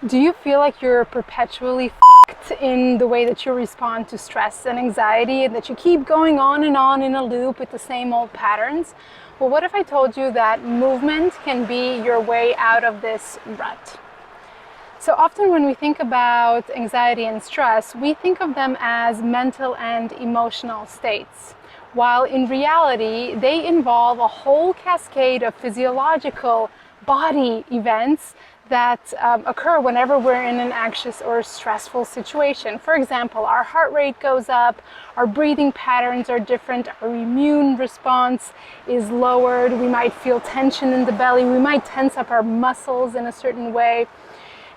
Do you feel like you're perpetually f***ed in the way that you respond to stress and anxiety, and that you keep going on and on in a loop with the same old patterns? Well, what if I told you that movement can be your way out of this rut? So often when we think about anxiety and stress, we think of them as mental and emotional states, while in reality, they involve a whole cascade of physiological body events that occur whenever we're in an anxious or stressful situation. For example, our heart rate goes up, our breathing patterns are different, our immune response is lowered, we might feel tension in the belly, we might tense up our muscles in a certain way.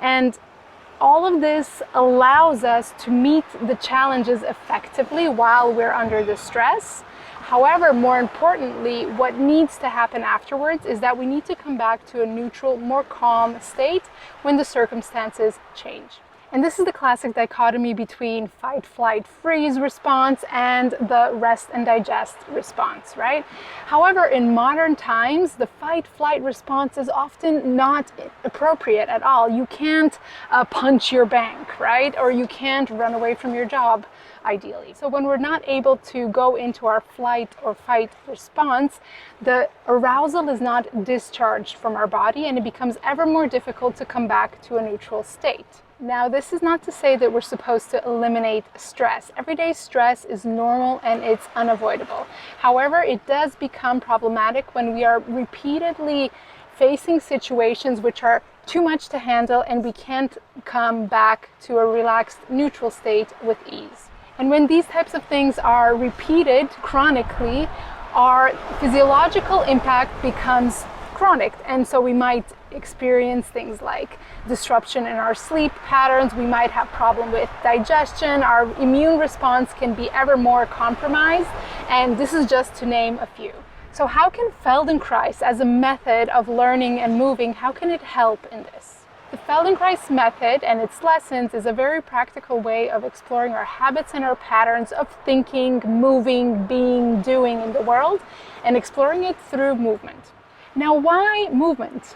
And all of this allows us to meet the challenges effectively while we're under the stress. However, more importantly, what needs to happen afterwards is that we need to come back to a neutral, more calm state when the circumstances change. And this is the classic dichotomy between fight, flight, freeze response and the rest and digest response, right? However, in modern times, the fight, flight response is often not appropriate at all. You can't punch your bank, right? Or you can't run away from your job, ideally. So when we're not able to go into our flight or fight response, the arousal is not discharged from our body, and it becomes ever more difficult to come back to a neutral state. Now, this is not to say that we're supposed to eliminate stress. Everyday stress is normal and it's unavoidable. However, it does become problematic when we are repeatedly facing situations which are too much to handle and we can't come back to a relaxed, neutral state with ease. And when these types of things are repeated chronically, our physiological impact becomes chronic, and so we might experience things like disruption in our sleep patterns, we might have problem with digestion, our immune response can be ever more compromised, and this is just to name a few. So how can Feldenkrais, as a method of learning and moving, how can it help in this? The Feldenkrais method and its lessons is a very practical way of exploring our habits and our patterns of thinking, moving, being, doing in the world, and exploring it through movement. Now, why movement?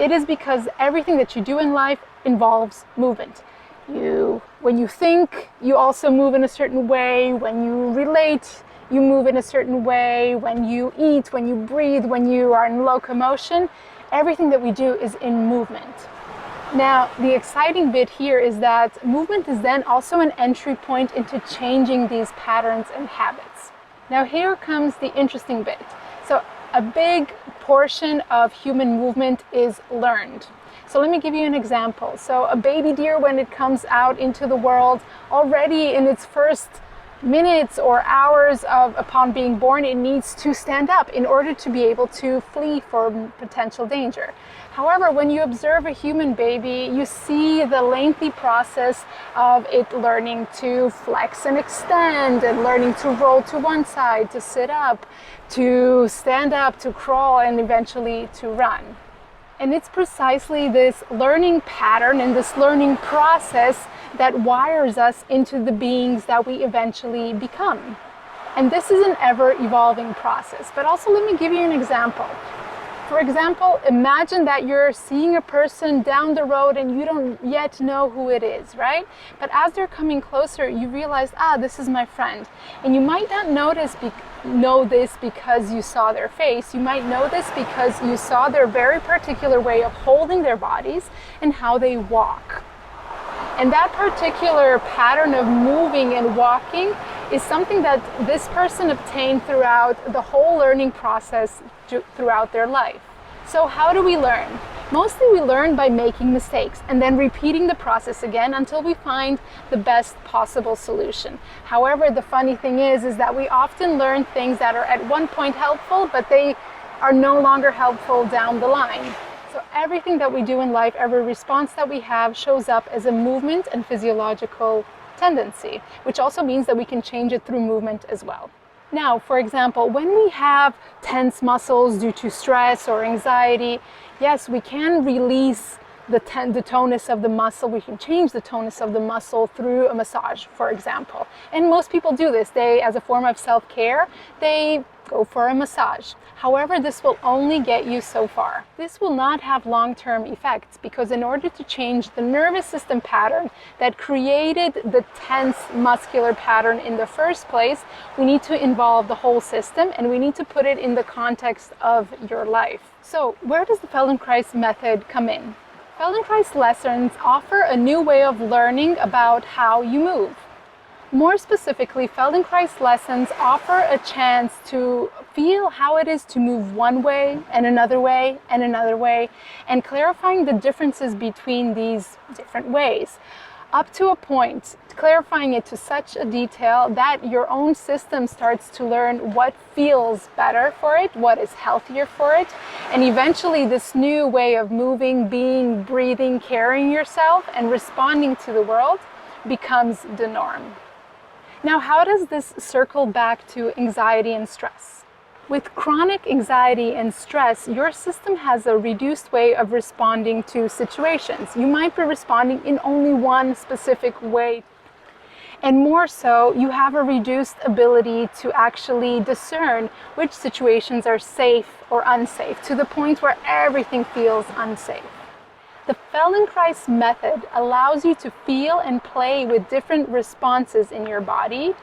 It is because everything that you do in life involves movement. When you think, you also move in a certain way. When you relate, you move in a certain way. When you eat, when you breathe, when you are in locomotion, everything that we do is in movement. Now, the exciting bit here is that movement is then also an entry point into changing these patterns and habits. Now, here comes the interesting bit. So, a big portion of human movement is learned. So let me give you an example. So a baby deer, when it comes out into the world, already in its first minutes or hours upon being born, it needs to stand up in order to be able to flee from potential danger. However, when you observe a human baby, you see the lengthy process of it learning to flex and extend, and learning to roll to one side, to sit up, to stand up, to crawl, and eventually to run. And it's precisely this learning pattern and this learning process that wires us into the beings that we eventually become. And this is an ever-evolving process. But also, let me give you an example. For example, imagine that you're seeing a person down the road and you don't yet know who it is, right? But as they're coming closer, you realize, this is my friend. And you might not know this because you saw their face. You might know this because you saw their very particular way of holding their bodies and how they walk. And that particular pattern of moving and walking is something that this person obtained throughout the whole learning process throughout their life. So how do we learn? Mostly we learn by making mistakes and then repeating the process again until we find the best possible solution. However, the funny thing is that we often learn things that are at one point helpful, but they are no longer helpful down the line. So everything that we do in life, every response that we have, shows up as a movement and physiological tendency, which also means that we can change it through movement as well. Now, for example, when we have tense muscles due to stress or anxiety, yes, we can release the tonus of the muscle. We can change the tonus of the muscle through a massage, for example. And most people do this. As a form of self-care, they go for a massage. However, this will only get you so far. This will not have long-term effects because in order to change the nervous system pattern that created the tense muscular pattern in the first place, we need to involve the whole system and we need to put it in the context of your life. So where does the Feldenkrais method come in? Feldenkrais lessons offer a new way of learning about how you move. More specifically, Feldenkrais lessons offer a chance to feel how it is to move one way and another way and another way, and clarifying the differences between these different ways, up to a point, clarifying it to such a detail that your own system starts to learn what feels better for it, what is healthier for it, and eventually this new way of moving, being, breathing, carrying yourself, and responding to the world becomes the norm. Now, how does this circle back to anxiety and stress? With chronic anxiety and stress, your system has a reduced way of responding to situations. You might be responding in only one specific way. And more so, you have a reduced ability to actually discern which situations are safe or unsafe, to the point where everything feels unsafe. The Feldenkrais method allows you to feel and play with different responses in your body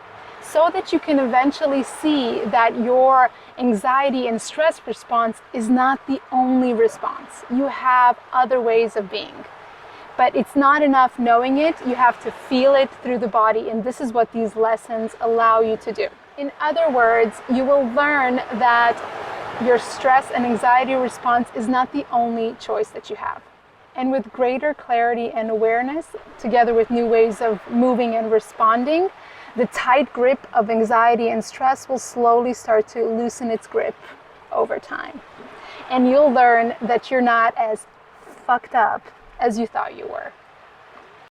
so that you can eventually see that your anxiety and stress response is not the only response. You have other ways of being. But it's not enough knowing it, you have to feel it through the body, and this is what these lessons allow you to do. In other words, you will learn that your stress and anxiety response is not the only choice that you have. And with greater clarity and awareness, together with new ways of moving and responding, the tight grip of anxiety and stress will slowly start to loosen its grip over time. And you'll learn that you're not as fucked up as you thought you were.